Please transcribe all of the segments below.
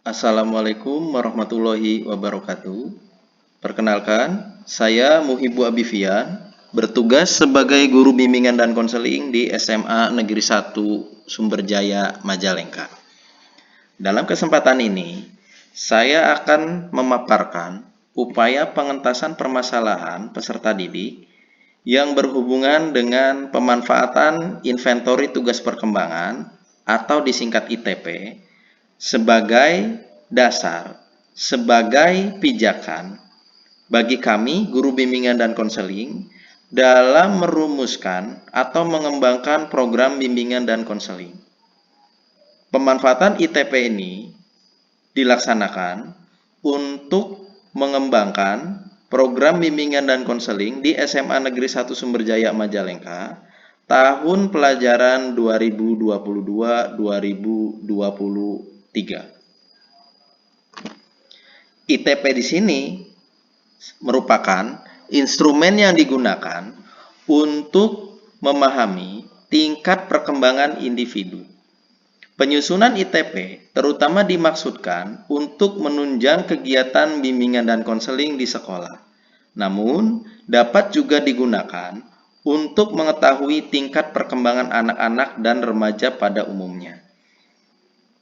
Assalamualaikum warahmatullahi wabarakatuh. Perkenalkan, saya Muhibu Abifian, bertugas sebagai guru bimbingan dan konseling di SMA Negeri 1 Sumberjaya, Majalengka. Dalam kesempatan ini, saya akan memaparkan upaya pengentasan permasalahan peserta didik yang berhubungan dengan pemanfaatan inventori tugas perkembangan atau disingkat ITP sebagai dasar, sebagai pijakan bagi kami, guru bimbingan dan konseling, dalam merumuskan atau mengembangkan program bimbingan dan konseling. Pemanfaatan ITP ini dilaksanakan untuk mengembangkan program bimbingan dan konseling di SMA Negeri 1 Sumberjaya Majalengka tahun pelajaran 2022-2023. ITP di sini merupakan instrumen yang digunakan untuk memahami tingkat perkembangan individu. Penyusunan ITP terutama dimaksudkan untuk menunjang kegiatan bimbingan dan konseling di sekolah. Namun, dapat juga digunakan untuk mengetahui tingkat perkembangan anak-anak dan remaja pada umumnya.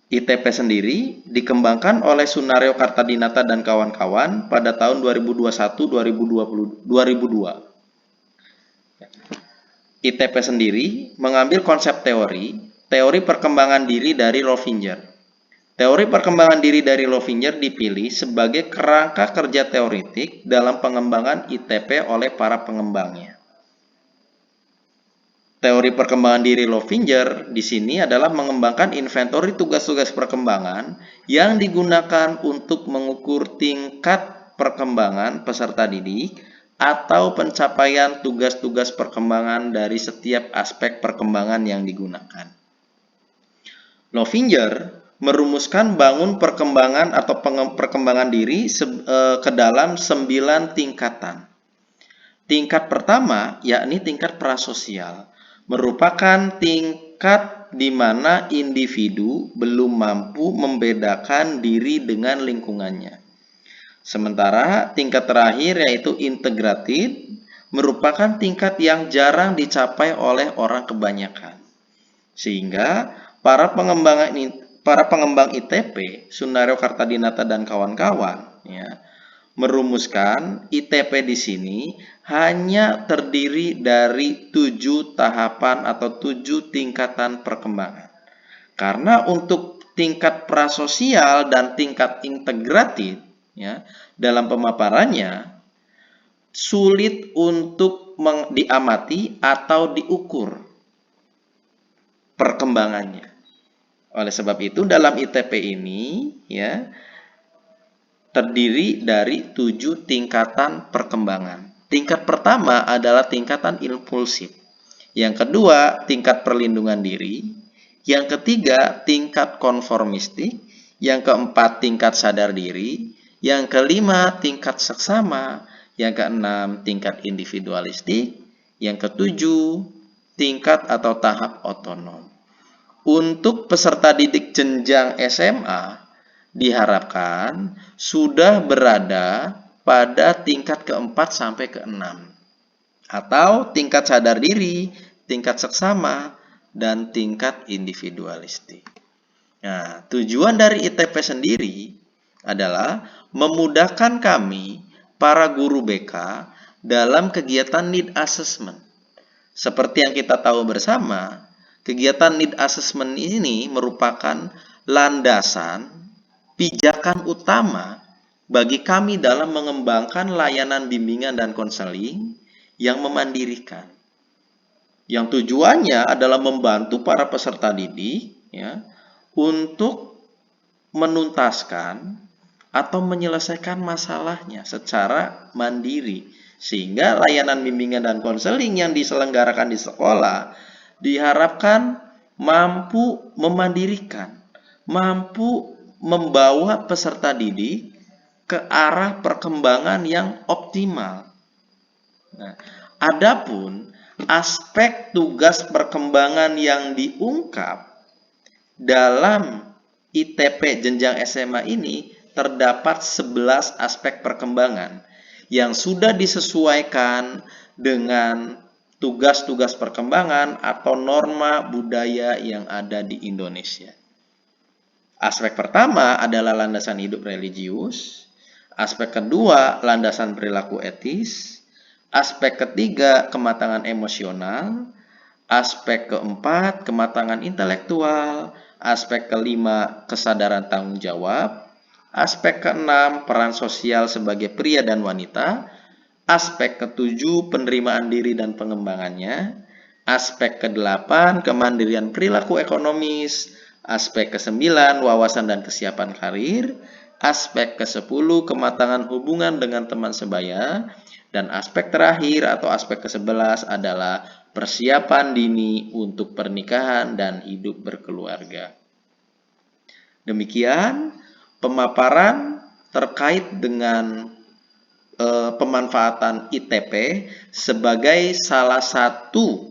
ITP sendiri dikembangkan oleh Sunario Kartadinata dan kawan-kawan pada tahun 2021-2002. ITP sendiri mengambil konsep teori perkembangan diri dari Lovinger. Teori perkembangan diri dari Lovinger dipilih sebagai kerangka kerja teoretik dalam pengembangan ITP oleh para pengembangnya. Teori perkembangan diri Lovinger di sini adalah mengembangkan inventori tugas-tugas perkembangan yang digunakan untuk mengukur tingkat perkembangan peserta didik atau pencapaian tugas-tugas perkembangan dari setiap aspek perkembangan yang digunakan. Lovinger merumuskan bangun perkembangan atau perkembangan diri ke dalam 9 tingkatan. Tingkat pertama yakni tingkat prasosial, merupakan tingkat di mana individu belum mampu membedakan diri dengan lingkungannya. Sementara tingkat terakhir yaitu integratif merupakan tingkat yang jarang dicapai oleh orang kebanyakan. Sehingga para pengembang ITP, Sunario Kartadinata dan kawan-kawan, merumuskan ITP di sini hanya terdiri dari 7 tahapan atau 7 tingkatan perkembangan. Karena untuk tingkat prasosial dan tingkat integratif, dalam pemaparannya sulit untuk diamati atau diukur perkembangannya. Oleh sebab itu dalam ITP ini terdiri dari 7 tingkatan perkembangan. Tingkat pertama adalah tingkatan impulsif. Yang kedua, tingkat perlindungan diri. Yang ketiga, tingkat konformistik. Yang keempat, tingkat sadar diri. Yang kelima, tingkat seksama. Yang keenam, tingkat individualistik. Yang ketujuh, tingkat atau tahap otonom. Untuk peserta didik jenjang SMA, diharapkan sudah berada pada tingkat keempat sampai keenam, atau tingkat sadar diri, tingkat seksama, dan tingkat individualistik. Nah, tujuan dari ITP sendiri adalah memudahkan kami, para guru BK, dalam kegiatan need assessment. Seperti yang kita tahu bersama, kegiatan need assessment ini merupakan landasan pijakan utama bagi kami dalam mengembangkan layanan bimbingan dan konseling yang memandirikan. Yang tujuannya adalah membantu para peserta didik untuk menuntaskan atau menyelesaikan masalahnya secara mandiri. Sehingga layanan bimbingan dan konseling yang diselenggarakan di sekolah diharapkan mampu memandirikan, mampu membawa peserta didik ke arah perkembangan yang optimal. Nah, adapun aspek tugas perkembangan yang diungkap dalam ITP jenjang SMA ini terdapat 11 aspek perkembangan yang sudah disesuaikan dengan tugas-tugas perkembangan atau norma budaya yang ada di Indonesia. Aspek pertama adalah landasan hidup religius, aspek kedua landasan perilaku etis, aspek ketiga kematangan emosional, aspek keempat kematangan intelektual, aspek kelima kesadaran tanggung jawab, aspek keenam peran sosial sebagai pria dan wanita, aspek ketujuh penerimaan diri dan pengembangannya, aspek kedelapan kemandirian perilaku ekonomis, aspek kesembilan wawasan dan kesiapan karir, aspek kesepuluh kematangan hubungan dengan teman sebaya, dan aspek terakhir atau aspek ke-11 adalah persiapan dini untuk pernikahan dan hidup berkeluarga. Demikian pemaparan terkait dengan pemanfaatan ITP sebagai salah satu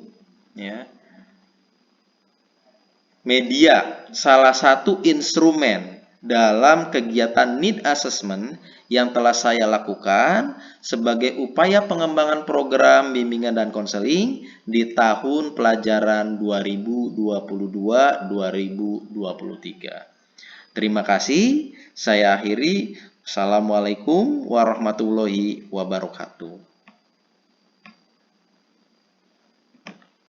media, salah satu instrumen dalam kegiatan need assessment yang telah saya lakukan sebagai upaya pengembangan program bimbingan dan konseling di tahun pelajaran 2022-2023. Terima kasih, saya akhiri. Assalamualaikum warahmatullahi wabarakatuh.